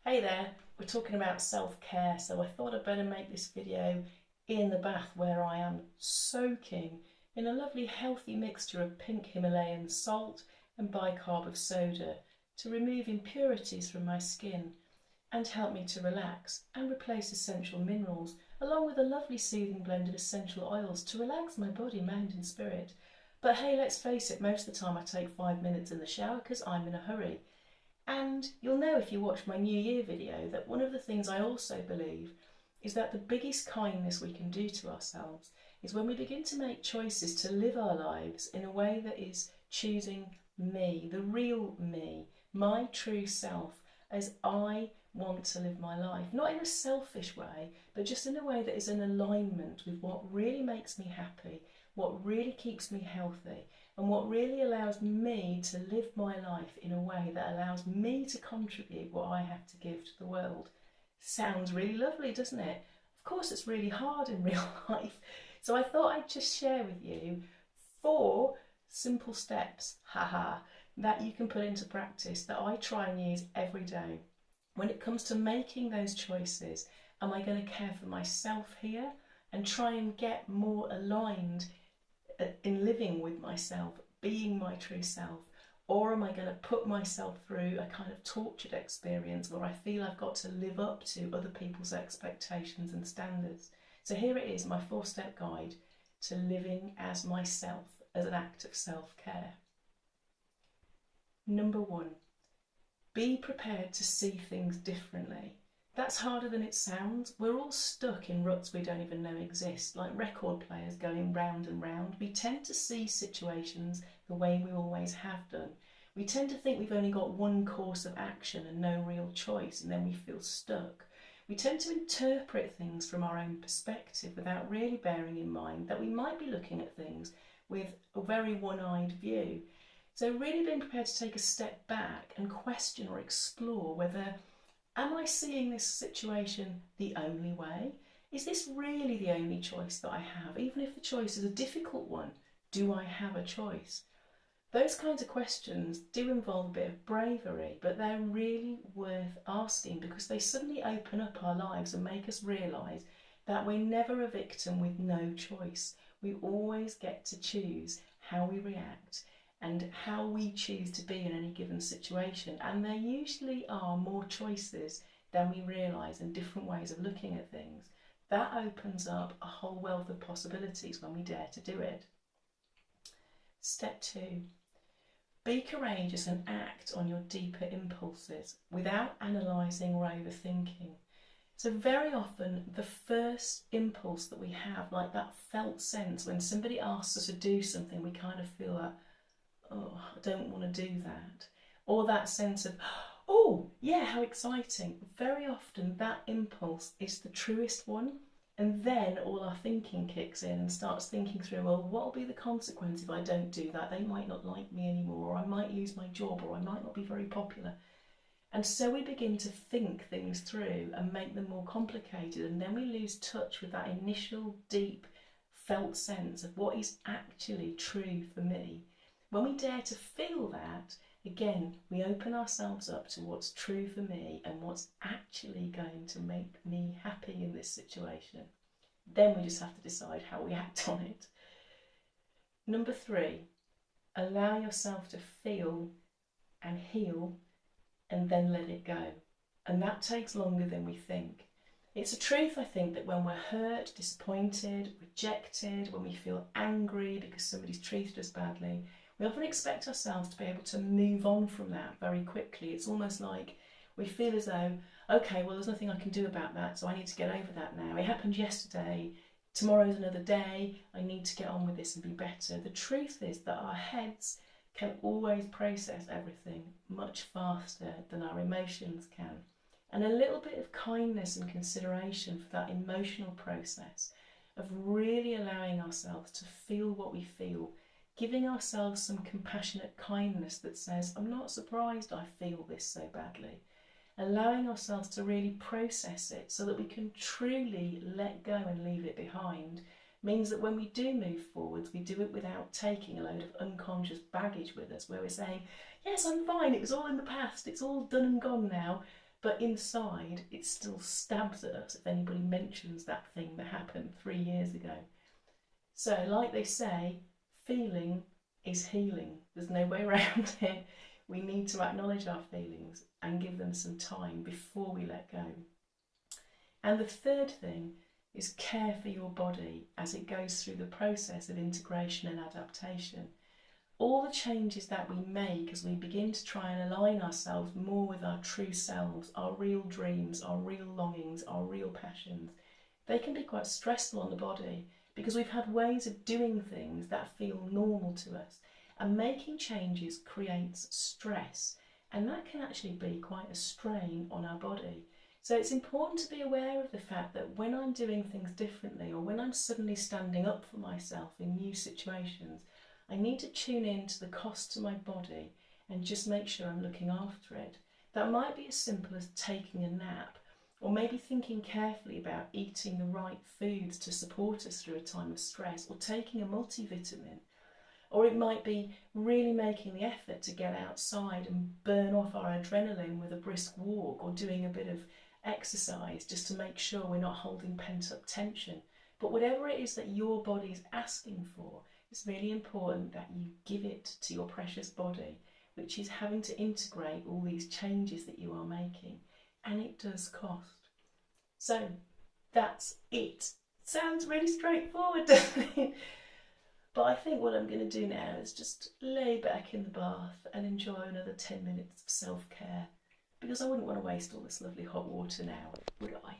Hey there, we're talking about self-care, so I thought I'd better make this video in the bath where I am soaking in a lovely healthy mixture of pink Himalayan salt and bicarb of soda to remove impurities from my skin and help me to relax and replace essential minerals, along with a lovely soothing blend of essential oils to relax my body, mind and spirit. But hey, let's face it, most of the time I take 5 minutes in the shower because I'm in a hurry. And you'll know if you watch my New Year video that one of the things I also believe is that the biggest kindness we can do to ourselves is when we begin to make choices to live our lives in a way that is choosing me, the real me, my true self, as I want to live my life. Not in a selfish way, but just in a way that is in alignment with what really makes me happy, what really keeps me healthy, and what really allows me to live my life in a way that allows me to contribute what I have to give to the world. Sounds really lovely, doesn't it? Of course it's really hard in real life. So I thought I'd just share with you 4 simple steps, that you can put into practice that I try and use every day. When it comes to making those choices, am I going to care for myself here and try and get more aligned in living with myself, being my true self, or am I going to put myself through a kind of tortured experience where I feel I've got to live up to other people's expectations and standards? So here it is, my 4-step guide to living as myself as an act of self-care. Number 1, be prepared to see things differently. That's harder than it sounds. We're all stuck in ruts we don't even know exist, like record players going round and round. We tend to see situations the way we always have done. We tend to think we've only got one course of action and no real choice, and then we feel stuck. We tend to interpret things from our own perspective without really bearing in mind that we might be looking at things with a very one-eyed view. So really being prepared to take a step back and question or explore whether, am I seeing this situation the only way? Is this really the only choice that I have? Even if the choice is a difficult one, do I have a choice? Those kinds of questions do involve a bit of bravery, but they're really worth asking because they suddenly open up our lives and make us realise that we're never a victim with no choice. We always get to choose how we react and how we choose to be in any given situation. And there usually are more choices than we realise and different ways of looking at things. That opens up a whole wealth of possibilities when we dare to do it. Step 2, be courageous and act on your deeper impulses without analysing or overthinking. So very often the first impulse that we have, like that felt sense when somebody asks us to do something, we kind of feel that, oh, I don't want to do that. Or that sense of, oh, yeah, how exciting. Very often that impulse is the truest one. And then all our thinking kicks in and starts thinking through, well, what will be the consequence if I don't do that? They might not like me anymore, or I might lose my job, or I might not be very popular. And so we begin to think things through and make them more complicated. And then we lose touch with that initial deep felt sense of what is actually true for me. When we dare to feel that, again, we open ourselves up to what's true for me and what's actually going to make me happy in this situation. Then we just have to decide how we act on it. Number 3, allow yourself to feel and heal and then let it go. And that takes longer than we think. It's a truth, I think, that when we're hurt, disappointed, rejected, when we feel angry because somebody's treated us badly, we often expect ourselves to be able to move on from that very quickly. It's almost like we feel as though, okay, well, there's nothing I can do about that, so I need to get over that now. It happened yesterday, tomorrow's another day, I need to get on with this and be better. The truth is that our heads can always process everything much faster than our emotions can. And a little bit of kindness and consideration for that emotional process of really allowing ourselves to feel what we feel, giving ourselves some compassionate kindness that says, I'm not surprised I feel this so badly. Allowing ourselves to really process it so that we can truly let go and leave it behind means that when we do move forwards, we do it without taking a load of unconscious baggage with us, where we're saying, yes, I'm fine, it was all in the past, it's all done and gone now. but inside it still stabs at us if anybody mentions that thing that happened 3 years ago. So like they say, feeling is healing. There's no way around it. We need to acknowledge our feelings and give them some time before we let go. And the third thing is care for your body as it goes through the process of integration and adaptation. All the changes that we make as we begin to try and align ourselves more with our true selves, our real dreams, our real longings, our real passions, they can be quite stressful on the body because we've had ways of doing things that feel normal to us. And making changes creates stress, and that can actually be quite a strain on our body. So it's important to be aware of the fact that when I'm doing things differently, or when I'm suddenly standing up for myself in new situations, I need to tune in to the cost to my body and just make sure I'm looking after it. That might be as simple as taking a nap, or maybe thinking carefully about eating the right foods to support us through a time of stress, or taking a multivitamin. Or it might be really making the effort to get outside and burn off our adrenaline with a brisk walk, or doing a bit of exercise just to make sure we're not holding pent up tension. But whatever it is that your body is asking for, it's really important that you give it to your precious body, which is having to integrate all these changes that you are making. And it does cost. So that's it. Sounds really straightforward, doesn't it? But I think what I'm going to do now is just lay back in the bath and enjoy another 10 minutes of self-care, because I wouldn't want to waste all this lovely hot water now, would I?